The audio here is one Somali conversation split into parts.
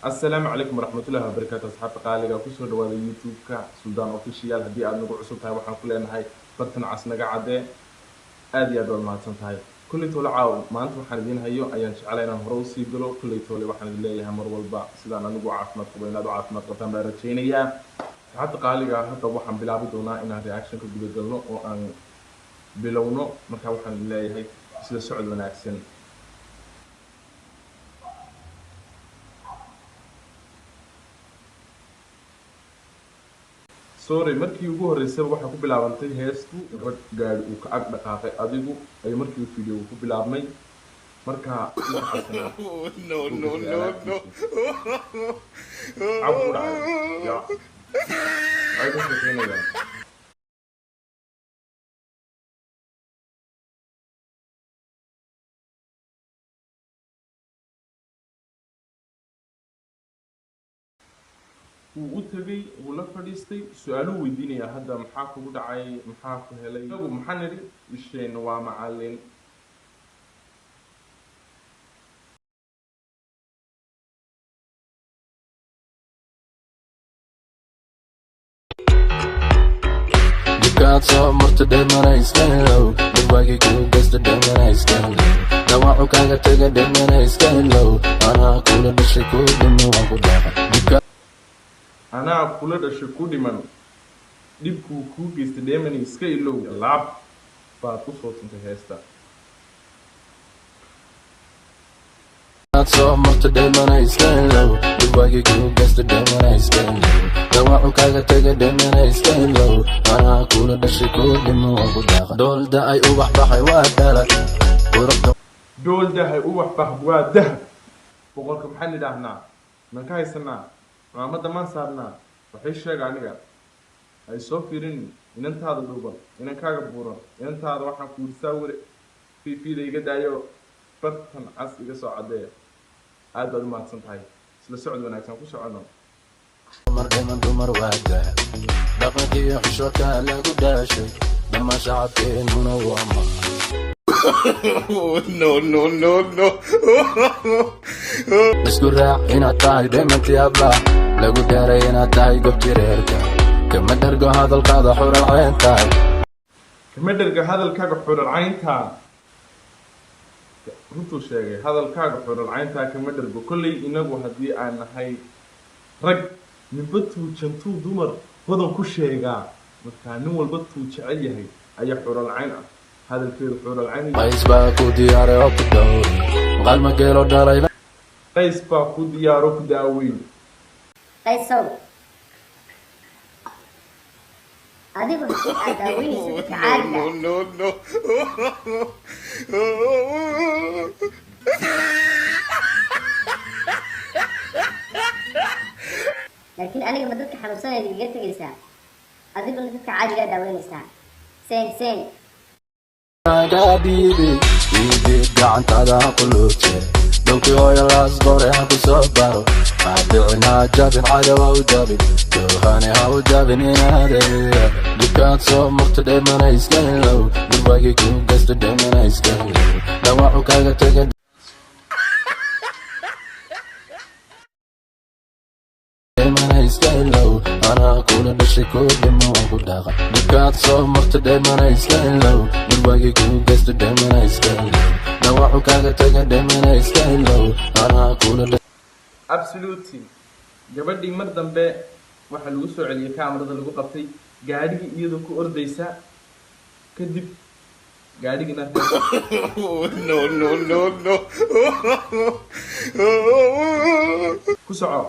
السلام عليكم ورحمة الله وبركاته أصحاب قالقة كسر دوالي يوتيوب كسودان أوفيشيال هدي أنا نقول عصوب هاي وحنا كلنا هاي برتنا عصنا قاعدة أدي أدول ما تصنت هاي كل تولى عاو ما أنتم حنبين هيو أيانش علينا مروسي دلو كل تولى وحنا بالله هم مر والبا سودان أنا نقول عافمت قبلنا دو عافمت قطن بارتشينية حتى قالقة حتى وحنا بلعب دونا إنها رياكشن كبير دلو وأن بلونه مركب وحنا بالله هاي سيد سعود وناكسن sorry markii ugu horeysay waxa ku bilaabantay heestu rag gaari uu ka ag dhaqaaqay adigu ay markii video ku bilaabmay marka no abura ya ay ku sheekeynaya وتجي ولا فديستي سؤالو ويديني هذا محاك ودعي محاك هلي ومحنري الشين ومعلن Got so much to do, man, I stand low. The way you do, that's the day, man, I stand low. Now I can't take a day, man, I stand low. And I couldn't be sick of the new one would die. أنا كل ده شكودي من ديبكو كوكيس تدايمني سكيلو لاب فاتو صوت انت هستا Got so much to do, man, I stand low. The way you do, that's the day, man, I stand low. Now I can't take a day, man, I stand low. And I couldn't be sick of the new one would die. دول ده أي أوبح بحي وادالك وربط دول ده هي أوبح بحبوا ده بقولكم حل ده هنا من كاي سنة ما ما صارنا وحيش شيء عنيا أي سوفيرين إن أنت هذا دوبل إن أنت هذا بورا إن أنت هذا واحد كورساور في ذي قد أيو برتن عس إذا سعداء هذا ما تصنت هاي سلسعد وناكسن كوش عنا مرحبا دمر وادع دقنتي حشوتها لا قداشي لما شعبين منومة no. اسكرع هنا تاي دايما تيابا لقو داري هنا تاي قبتي ريركا كما درقو هذا القاضي حور العين تاي كما درقو هذا الكاغ حور العين تاي runtuu sheegay hadalkaaga xurul caynta kama dhargo kulli inagu hadii aan nahay rag nibadtu jantuu dumar badan ku sheegaa marka nin walba tuu jecel yahay ayaa xurul cayn ah hadalkeedu xurul cayn qays baa ku diyaare oo ku dhow qalma geelo dhalay qays baa ku diyaaro ku daaweyn qaysow adigu aad daaweynaysa caadiga no laakiin aniga ma dadka xanuunsanaya iga tagaysaa adiguna dadka caadiga daaweynaysaa seen Gabibi ibi gacantada qulubte dhulkii hooyo laas qoray ha ku soo baro maadicina jabin cadawa u jabin doohane ha u jabin inaadaya dibkaad soo murta dheemana iska helow durbaagii ku gasta dheemana iska helow dhawaacu kaga tega dheemana iska helow anaa kula dhashay ku dhimo waan ku dhaqa dibkaad soo murta dheemana iska helow durbaagii ku gasta dheemana iska helow dhawaacu kaga tega dheemana iska helow anaa kula absolutely gabadhii mar dambe waxa lagu soo celiyay kaamirada lagu qabtay gaadhigii iyadoo ku ordaysa kadib gaadhigina no ku soco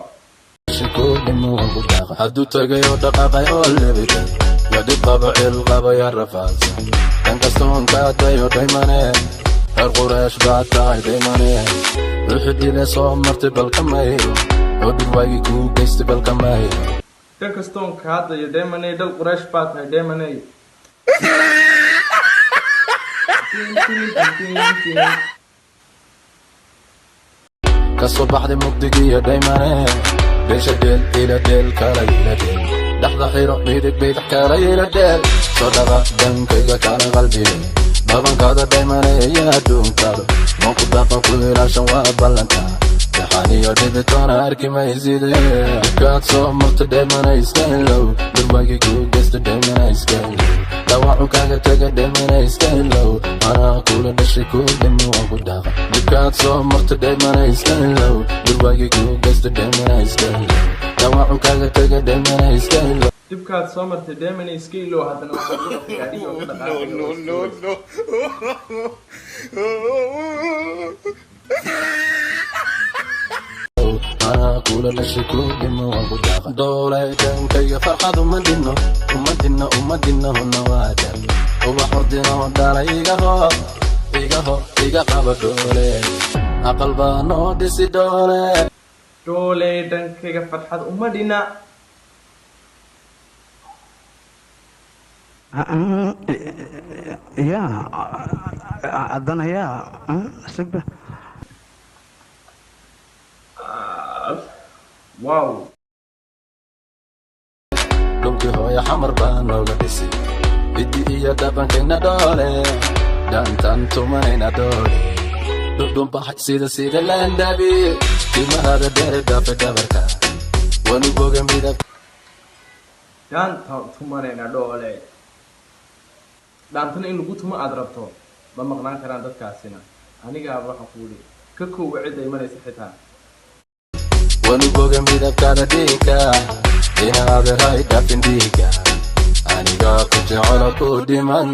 hadduu tagay oo dhaqaaqay oo lebitay yadib qaba cil qaba yaa rafaadsan dan kastoon kaadayo dhaymane reer quraysh baa tahay dhaymane wixii dhile soo martay balkamay oo dhurwaagii kuu geystay balkamay dan kastoon kaadayo dhaymane dhal quraysh baa tahay dhaymane kasoo baxday mugdigiiyo dhaymane beesha dheel ila dheel kala ila dheel dhaxda xiro midig bidix kala ila dheel soo dhaqa dhankayga kala qalbiga babankaada dhaymane iyo adduunkaada moku dhaqa ku ilaashan waa ballantaa imtixaaniyo dhibitoona arki mayside kaad soo marta dheemana iska ilow durbaagii kuu geysta dheemana iska ilow dhawacu kaaga taga dheemana iska ilow anaa kula dhashay kuu dhimo waan ku dhaaqa dibkaad soo marta dheemana iska ilow durbaagii kuu geysta dheemana iska ilow dhawacu kaaga taga dheemana iska ilow dibkaad soo martay dheemana iska ilow haddana waxaad ku dhaqtay gaadhiga oo ka anaa kula dhashay kuu dhimo waan ku dhaaqa doolay dhankayga farxad uma dhinno huna waadan ubax ordino dhala iga qaba doole aqal baa noo dhisi doole dhankayga farxad uma dhina ya haddana yaa sigba wow dhulkii hooyo xamar baa nooga dhisay biddi iyo dhaqankayna dhoole dhaantan tumanayna doole dhudhunbaxay sida laandhabi timahada dheere dhaafe dhabarka wanu boga midab dhaanta tumanayna dhoole dhaantana in lagu tumo aad rabto ma maqnaan karaan dadkaasina anigaaba waxaan ku yidhi ka koowa cid ay maraysa xitaa wanu boga midabkaada dhiigga inaada ray dhaafin dhiigga anigaa ku jecelo ku dhiman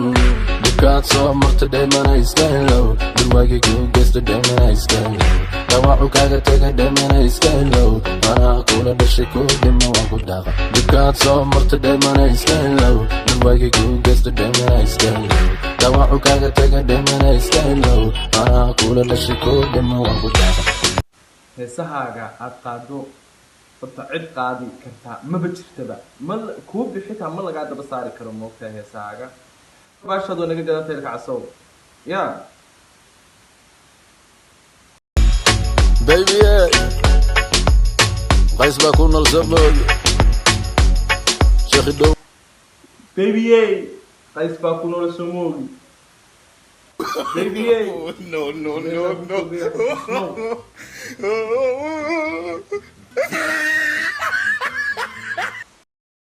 dibkaad soo marta dheemana iska ilow durwaagii kuu geysta dheemana iska ilow dhawacu kaaga taga dheemana iska ilow anaa kula dhashay kuu dhimo waan ku dhaaqa dibkaad soo marta dheemana iska ilow durwaagii kuu geysta dheemana iska ilow dhawacu kaaga taga dheemana iska ilow anaa kula dhashay kuu dhimo waan ku dhaaqa heesahaaga aad qaado horta cid qaadi kartaa maba jirtaba kuu bixitaa ma lagaa daba saari karo moogtaa heesahaaga baashadoo naga gadan taylka casow ya baby qays baa ku nool samoogi sheekhi dhow baby qays baa ku nool samoogi baby no.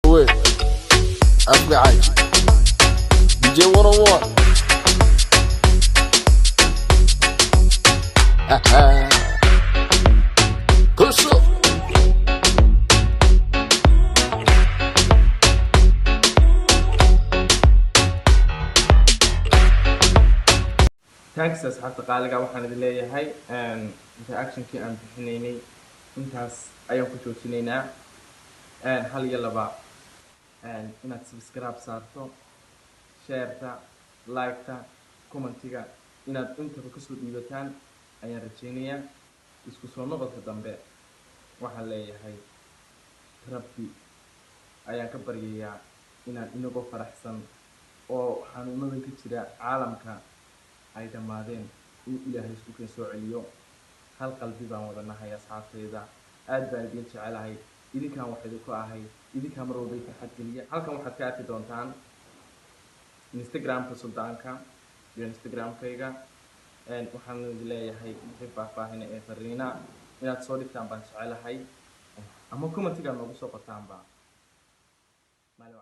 wait أفقعي DJ 101 كل شو thanks asxaabta qaaliga waxaan idin leeyahay reactionkii aan bixinaynay intaas ayaan ku joojinaynaa hal iyo laba inaad subscribe saarto shareta like-ta commentiga inaad intaba kasoo dhiibataan ayaan rajeynayaa isku soo noqodka dambe waxaan leeyahay rabbi ayaan ka baryayaa inaan inagoo faraxsan oo xanuunadan ka jira caalamka ay dhammaadeen in ilaahay isku keen soo celiyo hal qalbi baan wada nahay asxaabteyda aad baan idin jecelahay idinkaan wax idinku ahay idinkaan mar walba farxad geliya halkan waxaad ka arki doontaan instagramka suldaanka iyo instagramkayga waxaan idin leeyahay wixii faahfaahina ee fariina inaad soo dhigtaan baan jecelahay ama commentiga noogu soo qortaanba maalin